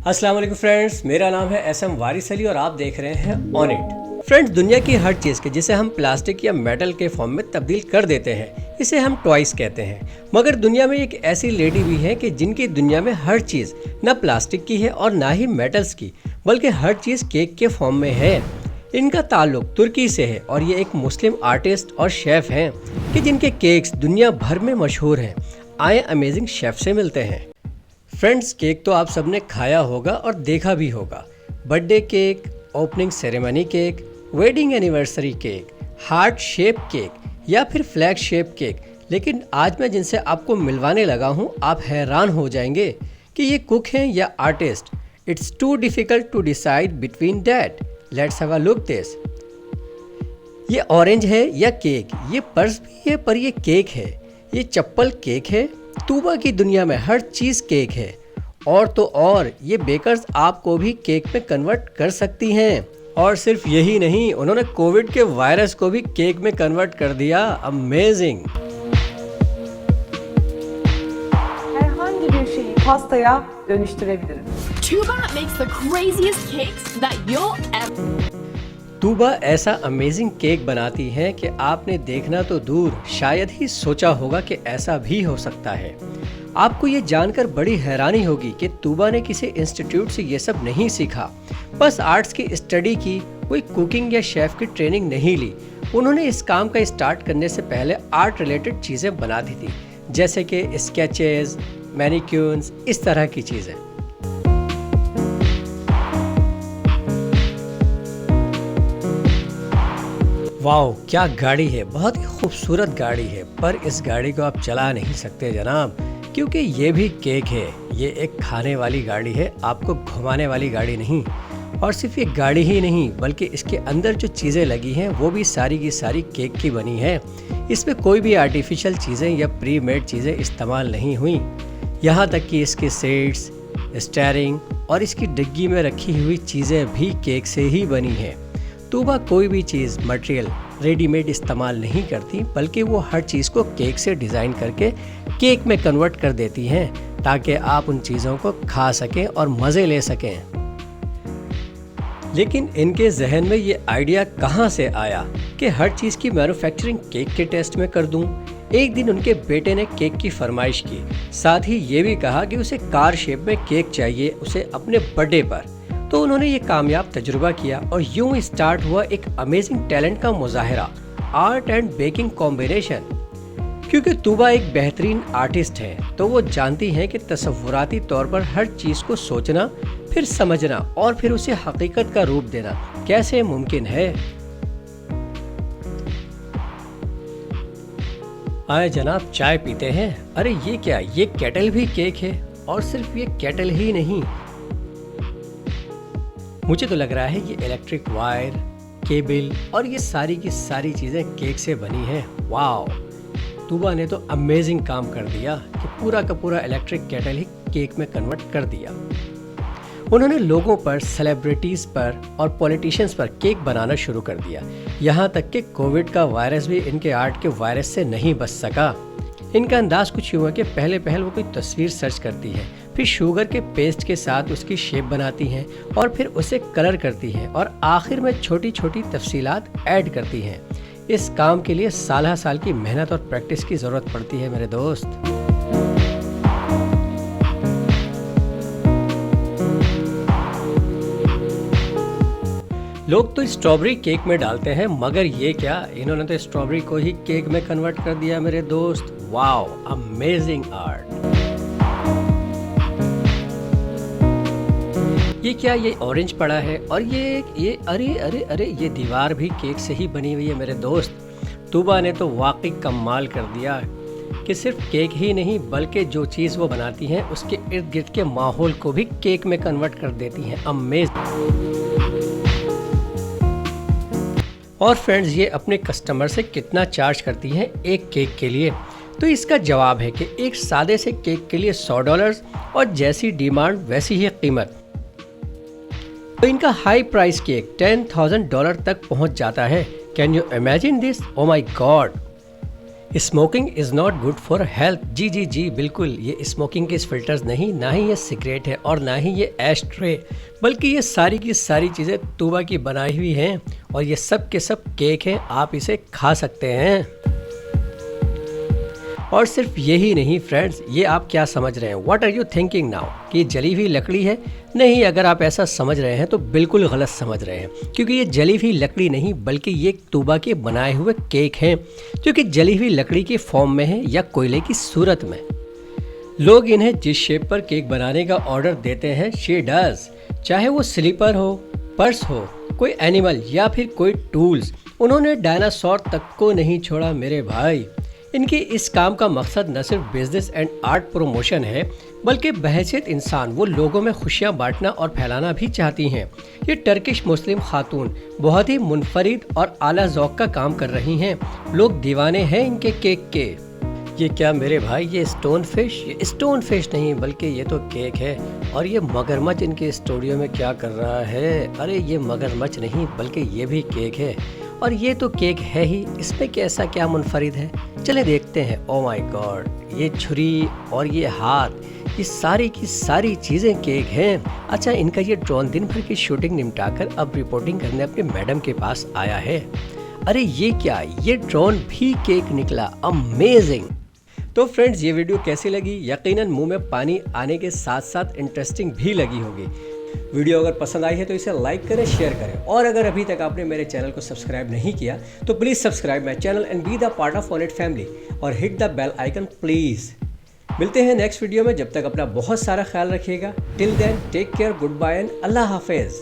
अस्सलाम वालेकुम फ्रेंड्स, मेरा नाम है एसएम वारिस अली और आप देख रहे हैं ऑन इट। फ्रेंड्स, दुनिया की हर चीज़ के जिसे हम प्लास्टिक या मेटल के फॉर्म में तब्दील कर देते हैं, इसे हम टॉयज कहते हैं। मगर दुनिया में एक ऐसी लेडी भी है कि जिनकी दुनिया में हर चीज़ न प्लास्टिक की है और ना ही मेटल्स की, बल्कि हर चीज़ केक के फॉर्म में है। इनका ताल्लुक तुर्की से है और ये एक मुस्लिम आर्टिस्ट और शेफ़ हैं कि जिनके केक्स दुनिया भर में मशहूर हैं। आए अमेजिंग शेफ़ से मिलते हैं। फ्रेंड्स, केक तो आप सबने खाया होगा और देखा भी होगा। Birthday cake, opening ceremony cake, wedding anniversary cake, heart shape cake या फिर फ्लैग शेप केक। लेकिन आज मैं जिनसे आपको मिलवाने लगा हूँ, आप हैरान हो जाएंगे कि ये कुक हैं या artist. It's too difficult to decide between that. Let's have a look this. ये ऑरेंज है या केक, ये पर्स भी है पर ये केक है। ये चप्पल केक है। तूबा की दुनिया में हर चीज़ केक है। और तो और ये बेकर्स आपको भी केक में कन्वर्ट कर सकती हैं। और सिर्फ यही नहीं, उन्होंने कोविड के वायरस को भी केक में कन्वर्ट कर दिया। Amazing. Herhangi bir şeyi pastaya dönüştürebilirim. Tuba makes the craziest cakes that you'll ever. तूबा ऐसा अमेजिंग केक बनाती हैं कि आपने देखना तो दूर, शायद ही सोचा होगा कि ऐसा भी हो सकता है। आपको ये जानकर बड़ी हैरानी होगी कि तूबा ने किसी इंस्टीट्यूट से ये सब नहीं सीखा, बस आर्ट्स की स्टडी की, कोई कुकिंग या शेफ की ट्रेनिंग नहीं ली। उन्होंने इस काम का स्टार्ट करने से पहले आर्ट रिलेटेड चीज़ें बनाती थी, जैसे कि स्केचेस, मैनिक्यूर्स, इस तरह की चीज़ें। वाओ, क्या गाड़ी है! बहुत ही खूबसूरत गाड़ी है, पर इस गाड़ी को आप चला नहीं सकते जनाब, क्योंकि ये भी केक है। ये एक खाने वाली गाड़ी है, आपको घुमाने वाली गाड़ी नहीं। और सिर्फ ये गाड़ी ही नहीं, बल्कि इसके अंदर जो चीज़ें लगी हैं वो भी सारी की सारी केक की बनी है। इसमें कोई भी आर्टिफिशियल चीज़ें या प्री मेड चीज़ें इस्तेमाल नहीं हुई। यहाँ तक कि इसके सीट्स, स्टीयरिंग और इसकी डिग्गी में रखी हुई चीज़ें भी केक से ही बनी हैं। तूबा कोई भी चीज़ मटेरियल रेडीमेड इस्तेमाल नहीं करती, बल्कि वो हर चीज़ को केक से डिज़ाइन करके केक में कन्वर्ट कर देती हैं, ताकि आप उन चीज़ों को खा सकें और मज़े ले सकें। लेकिन इनके जहन में ये आइडिया कहाँ से आया कि हर चीज़ की मैन्युफैक्चरिंग केक के टेस्ट में कर दूँ। एक दिन उनके बेटे ने केक की फरमाइश की, साथ ही ये भी कहा कि उसे कार शेप में केक चाहिए उसे अपने बर्थडे पर। तो उन्होंने ये कामयाब तजुर्बा किया और यूं स्टार्ट हुआ एक अमेजिंग टैलेंट का मुजाहरा, आर्ट एंड बेकिंग कॉम्बिनेशन। क्योंकि तूबा एक बेहतरीन आर्टिस्ट है, तो वो जानती हैं कि तसव्वुराती तौर पर हर चीज़ को सोचना, फिर समझना और फिर उसे हकीकत का रूप देना कैसे मुमकिन है। आए जनाब, चाय पीते हैं। अरे ये क्या, ये केटल भी केक है। और सिर्फ ये केटल ही नहीं, मुझे तो लग रहा है ये इलेक्ट्रिक वायर, केबल और ये सारी की सारी चीज़ें केक से बनी हैं। वाओ, तूबा ने तो अमेजिंग काम कर दिया कि पूरा का पूरा इलेक्ट्रिक केटल ही केक में कन्वर्ट कर दिया। उन्होंने लोगों पर, सेलिब्रिटीज़ पर और पॉलिटिशियंस पर केक बनाना शुरू कर दिया। यहाँ तक कि कोविड का वायरस भी इनके आर्ट के वायरस से नहीं बच सका। इनका अंदाज कुछ हुआ कि पहले वो कोई तस्वीर सर्च करती है, फिर शुगर के पेस्ट के साथ उसकी शेप बनाती हैं और फिर उसे कलर करती हैं और आखिर में छोटी छोटी तफसीलात ऐड करती हैं। इस काम के लिए साल की मेहनत और प्रैक्टिस की ज़रूरत पड़ती है मेरे दोस्त। लोग तो स्ट्रॉबेरी केक में डालते हैं, मगर ये क्या, इन्होंने तो स्ट्रॉबेरी को ही केक में कन्वर्ट कर दिया मेरे दोस्त। Wow, amazing art. ये क्या, ये ऑरेंज पड़ा है और ये अरे अरे अरे, ये दीवार भी केक से ही बनी हुई है मेरे दोस्त। तूबा ने तो वाकई कमाल कर दिया कि सिर्फ केक ही नहीं, बल्कि जो चीज़ वो बनाती हैं उसके इर्द गिर्द के माहौल को भी केक में कन्वर्ट कर देती हैं। अमेजिंग। और फ्रेंड्स, ये अपने कस्टमर से कितना चार्ज करती हैं एक केक के लिए? तो इसका जवाब है कि एक सादे से केक के लिए $100 और जैसी डिमांड वैसी ही कीमत। तो इनका हाई प्राइस केक $10,000 तक पहुंच जाता है। Can you imagine this? Oh my God! Smoking is not good for health. जी जी जी बिल्कुल, ये स्मोकिंग के फिल्टर्स नहीं, ना ही ये सिगरेट है और ना ही ये एश ट्रे, बल्कि ये सारी की सारी चीज़ें तूबा की बनाई हुई हैं और ये सब के सब केक हैं, आप इसे खा सकते हैं। और सिर्फ यही नहीं फ्रेंड्स, ये आप क्या समझ रहे हैं, what are you thinking now, कि जली हुई लकड़ी है? नहीं, अगर आप ऐसा समझ रहे हैं तो बिल्कुल गलत समझ रहे हैं, क्योंकि ये जली हुई लकड़ी नहीं बल्कि ये तूबा के बनाए हुए केक हैं, जो कि जली हुई लकड़ी के फॉर्म में है या कोयले की सूरत में। लोग इन्हें जिस शेप पर केक बनाने का ऑर्डर देते हैं शी डज, चाहे वो स्लीपर हो, पर्स हो, कोई एनिमल या फिर कोई टूल्स, उन्होंने डायनासोर तक को नहीं छोड़ा मेरे भाई। इनके इस काम का मकसद न सिर्फ बिजनेस एंड आर्ट प्रमोशन है, बल्कि बहैसियत इंसान वो लोगों में खुशियाँ बांटना और फैलाना भी चाहती हैं। ये टर्किश मुस्लिम खातून बहुत ही मुनफरिद और आला ज़ौक़ का काम कर रही हैं। लोग दीवाने हैं इनके केक के। ये क्या मेरे भाई, ये स्टोन फिश नहीं बल्कि ये तो केक है। और ये मगरमच्छ इनके स्टूडियो में क्या कर रहा है? अरे ये मगरमच्छ नहीं बल्कि ये भी केक है, और ये तो केक है ही, इसमें कैसा क्या मुनफरिद है? चले देखते हैं। ओ माय गॉड, ये छुरी और ये हाथ, ये सारी की सारी चीज़ें केक हैं। अच्छा, इनका ये ड्रोन दिन भर की शूटिंग निपटाकर अब रिपोर्टिंग करने अपने मैडम के पास आया है। अरे ये क्या, ये ड्रोन भी केक निकला, अमेजिंग। तो फ्रेंड्स, ये वीडियो कैसी लगी? यकीनन मुंह में पानी आने के साथ साथ इंटरेस्टिंग भी लगी होगी। वीडियो अगर पसंद आई है तो इसे लाइक करें, शेयर करें, और अगर अभी तक आपने मेरे चैनल को सब्सक्राइब नहीं किया तो please subscribe my channel and be the part of Onet family, और hit the bell icon please. मिलते हैं नेक्स्ट वीडियो में, जब तक अपना बहुत सारा ख्याल रखिएगा। Till then take care, good bye and अल्लाह हाफिज़।